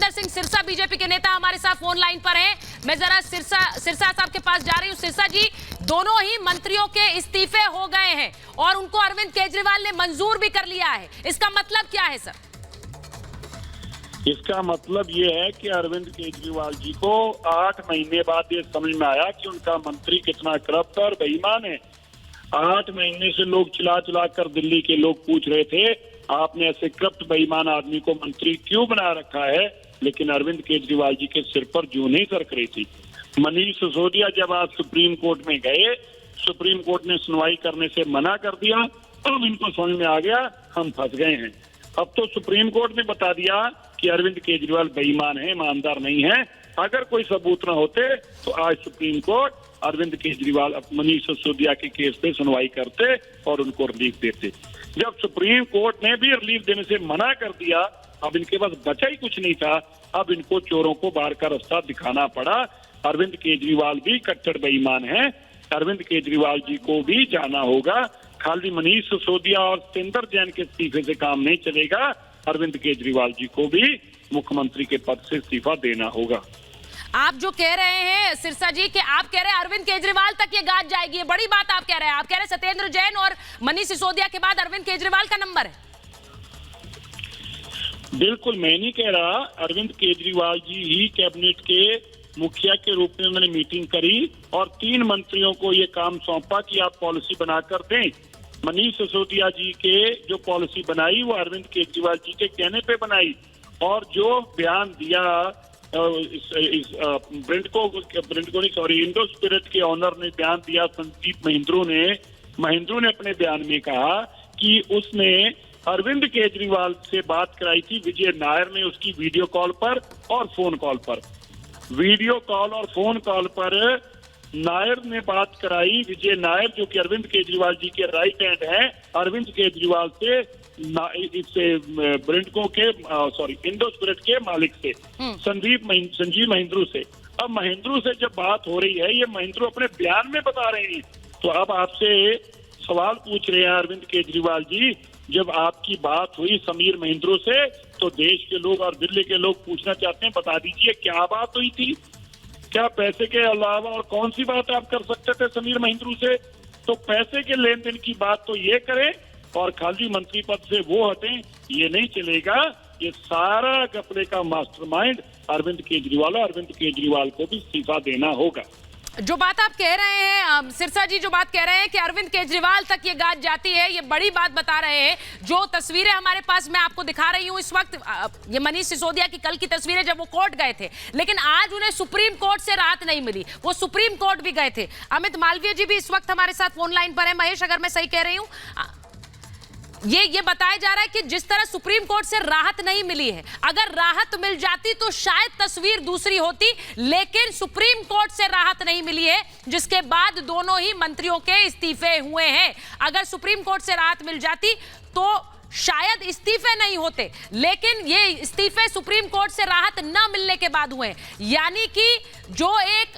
Satendra Singh Sirsa BJP के नेता हमारे साथ फोन लाइन पर हैं। मैं जरा सिरसा साहब के पास जा रही हूं। सिरसा जी, दोनों ही मंत्रियों के इस्तीफे हो गए हैं और उनको अरविंद केजरीवाल ने मंजूर भी कर लिया है। इसका मतलब क्या है सर? इसका मतलब ये है कि अरविंद केजरीवाल जी को 8 महीने बाद ये समझ में आया कि उनका मंत्री कितना करप्ट और बेईमान है। 8 महीने से लोग चिल्ला कर दिल्ली के लोग पूछ रहे थे, आपने ऐसे करप्ट बेईमान आदमी को मंत्री क्यों बना रखा है, लेकिन अरविंद केजरीवाल जी के सिर पर जूं नहीं सरक रही थी। मनीष सिसोदिया जब आज सुप्रीम कोर्ट में गए, सुप्रीम कोर्ट ने सुनवाई करने से मना कर दिया। अब इनको समझ में आ गया हम फंस गए हैं। अब तो सुप्रीम कोर्ट ने बता दिया कि अरविंद केजरीवाल बेईमान है, ईमानदार नहीं है। अगर कोई सबूत न होते तो आज सुप्रीम कोर्ट अरविंद केजरीवाल मनीष सिसोदिया के केस पे सुनवाई करते और उनको रिलीफ देते। जब सुप्रीम कोर्ट ने भी रिलीफ देने से मना कर दिया, अब इनके पास बचा ही कुछ नहीं था। अब इनको चोरों को बाहर का रास्ता दिखाना पड़ा। अरविंद केजरीवाल भी कट्टर बेईमान है। अरविंद केजरीवाल जी को भी जाना होगा। खाली मनीष सिसोदिया और सतेंद्र जैन के इस्तीफे से काम नहीं चलेगा। अरविंद केजरीवाल जी को भी मुख्यमंत्री के पद से इस्तीफा देना होगा। आप जो कह रहे हैं सिरसा जी कि आप कह रहे हैं अरविंद केजरीवाल तक ये गाज जाएगी, ये बड़ी बात आप कह रहे हैं। आप कह रहे हैं सतेंद्र जैन और मनीष सिसोदिया के बाद अरविंद केजरीवाल का नंबर है। बिल्कुल मैं नहीं कह रहा। अरविंद केजरीवाल जी ही कैबिनेट के मुखिया के रूप में उन्होंने मीटिंग करी और 3 मंत्रियों को ये काम सौंपा कि आप पॉलिसी बनाकर दें। मनीष सिसोदिया जी के जो पॉलिसी बनाई वो अरविंद केजरीवाल जी के कहने पे बनाई, और जो बयान दिया इंडो स्पिरिट के ऑनर ने बयान दिया, संदीप महिंद्रू ने अपने बयान में कहा कि उसने अरविंद केजरीवाल से बात कराई थी विजय नायर ने, उसकी वीडियो कॉल पर और फोन कॉल पर। वीडियो कॉल और फोन कॉल पर नायर ने बात कराई, विजय नायर जो कि अरविंद केजरीवाल जी के राइट हैंड हैं, अरविंद केजरीवाल से इंडो स्पिरिट के मालिक से संजीव महिंद्रू से। अब महिंद्रू से जब बात हो रही है, ये महिंद्रू अपने बयान में बता रहे हैं। तो अब आपसे सवाल पूछ रहे हैं अरविंद केजरीवाल जी, जब आपकी बात हुई समीर महिंद्रू से तो देश के लोग और दिल्ली के लोग पूछना चाहते हैं, बता दीजिए क्या बात हुई थी? क्या पैसे के अलावा और कौन सी बात आप कर सकते थे समीर महिंद्रू से? तो पैसे के लेन देन की बात तो ये करें और खाली मंत्री पद से वो हटें, ये नहीं चलेगा। ये सारा घपले का मास्टरमाइंड अरविंद केजरीवाल को भी इस्तीफा देना होगा। जो बात आप कह रहे हैं सिरसा जी, जो बात कह रहे हैं कि अरविंद केजरीवाल तक ये गाज जाती है, ये बड़ी बात बता रहे हैं। जो तस्वीरें हमारे पास मैं आपको दिखा रही हूं इस वक्त, ये मनीष सिसोदिया की कल की तस्वीरें जब वो कोर्ट गए थे, लेकिन आज उन्हें सुप्रीम कोर्ट से राहत नहीं मिली, वो सुप्रीम कोर्ट भी गए थे। अमित मालवीय जी भी इस वक्त हमारे साथ फोन लाइन पर है। महेश, अगर मैं सही कह रही हूँ, ये बताया जा रहा है कि जिस तरह सुप्रीम कोर्ट से राहत नहीं मिली है, अगर राहत मिल जाती तो शायद तस्वीर दूसरी होती, लेकिन सुप्रीम कोर्ट से राहत नहीं मिली है, जिसके बाद दोनों ही मंत्रियों के इस्तीफे हुए हैं। अगर सुप्रीम कोर्ट से राहत मिल जाती तो शायद इस्तीफे नहीं होते, लेकिन ये इस्तीफे सुप्रीम कोर्ट से राहत न मिलने के बाद हुए। यानी कि जो एक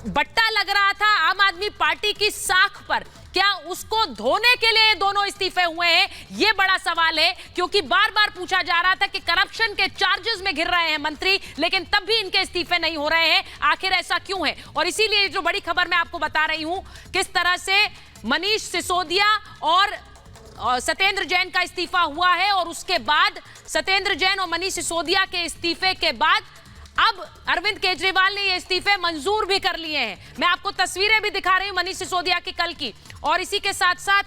बट्टा लग रहा था आम आदमी पार्टी की साख पर, क्या उसको धोने के लिए दोनों इस्तीफे हुए हैं? ये बड़ा सवाल है, क्योंकि बार बार पूछा जा रहा था कि करप्शन के चार्जेस में घिर रहे हैं मंत्री, लेकिन तब भी इनके इस्तीफे नहीं हो रहे हैं। आखिर ऐसा क्यों है? और इसीलिए जो बड़ी खबर मैं आपको बता रही हूं, किस तरह से मनीष सिसोदिया और सतेंद्र जैन का इस्तीफा हुआ है, और उसके बाद सतेंद्र जैन और मनीष सिसोदिया के इस्तीफे के बाद अब अरविंद केजरीवाल ने ये इस्तीफे मंजूर भी कर लिए हैं। मैं आपको तस्वीरें भी दिखा रही हूं मनीष सिसोदिया की कल की, और इसी के साथ साथ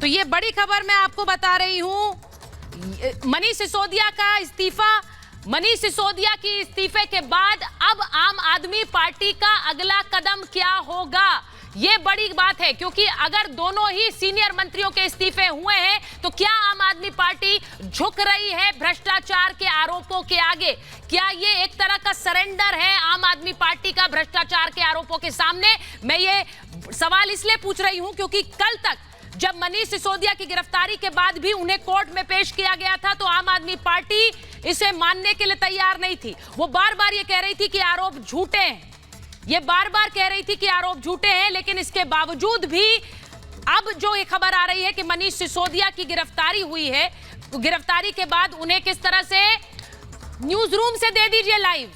तो ये बड़ी खबर मैं आपको बता रही हूं। मनीष सिसोदिया का इस्तीफा, मनीष सिसोदिया की इस्तीफे के बाद अब आम आदमी पार्टी का अगला कदम क्या होगा, ये बड़ी बात है। क्योंकि अगर दोनों ही सीनियर मंत्रियों के इस्तीफे हुए हैं तो क्या आम आदमी पार्टी झुक रही है भ्रष्टाचार के आरोपों के आगे? क्या ये एक तरह का सरेंडर है आम आदमी पार्टी का भ्रष्टाचार के आरोपों के सामने? मैं ये सवाल इसलिए पूछ रही हूं क्योंकि कल तक जब मनीष सिसोदिया की गिरफ्तारी के बाद भी उन्हें कोर्ट में पेश किया गया था तो आम आदमी पार्टी इसे मानने के लिए तैयार नहीं थी। वो बार बार ये कह रही थी कि आरोप झूठे हैं, ये बार बार कह रही थी कि आरोप झूठे हैं, लेकिन इसके बावजूद भी अब जो ये खबर आ रही है कि मनीष सिसोदिया की गिरफ्तारी हुई है, तो गिरफ्तारी के बाद उन्हें किस तरह से न्यूज रूम से दे दीजिए लाइव।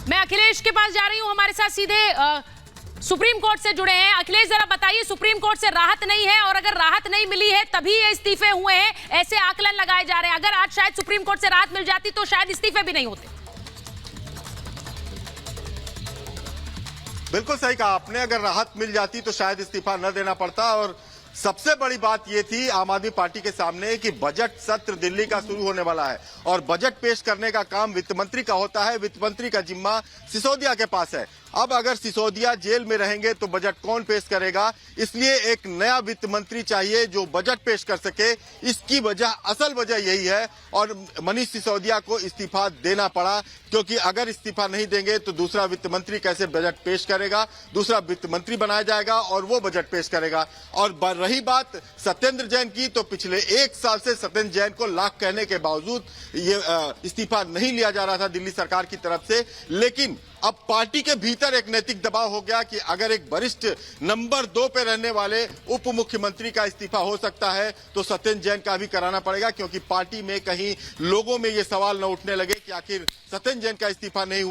मैं अखिलेश के पास जा रही हूं, हमारे साथ सीधे सुप्रीम कोर्ट से जुड़े हैं। अखिलेश, जरा बताइए, सुप्रीम कोर्ट से राहत नहीं है और अगर राहत नहीं मिली है तभी ये इस्तीफे हुए हैं, ऐसे आकलन लगाए जा रहे हैं। अगर आज शायद सुप्रीम कोर्ट से राहत मिल जाती तो शायद इस्तीफे भी नहीं होते। बिल्कुल सही कहा आपने, अगर राहत मिल जाती तो शायद इस्तीफा न देना पड़ता। और सबसे बड़ी बात यह थी आम आदमी पार्टी के सामने कि बजट सत्र दिल्ली का शुरू होने वाला है और बजट पेश करने का काम वित्त मंत्री का होता है। वित्त मंत्री का जिम्मा सिसोदिया के पास है। अब अगर सिसोदिया जेल में रहेंगे तो बजट कौन पेश करेगा, इसलिए एक नया वित्त मंत्री चाहिए जो बजट पेश कर सके। इसकी वजह, असल वजह यही है और मनीष सिसोदिया को इस्तीफा देना पड़ा, क्योंकि अगर इस्तीफा नहीं देंगे तो दूसरा वित्त मंत्री कैसे बजट पेश करेगा, दूसरा वित्त मंत्री बनाया जाएगा और वो बजट पेश करेगा। और रही बात सत्येंद्र जैन की, तो पिछले 1 साल से सत्येंद्र जैन को लाख कहने के बावजूद ये इस्तीफा नहीं लिया जा रहा था दिल्ली सरकार की तरफ से। लेकिन अब पार्टी के भीतर एक नैतिक दबाव हो गया कि अगर एक वरिष्ठ नंबर 2 पे रहने वाले उप मुख्यमंत्री का इस्तीफा हो सकता है तो सत्येंद्र जैन का भी कराना पड़ेगा, क्योंकि पार्टी में कहीं लोगों में ये सवाल न उठने लगे कि आखिर सत्येंद्र जैन का इस्तीफा नहीं हुआ।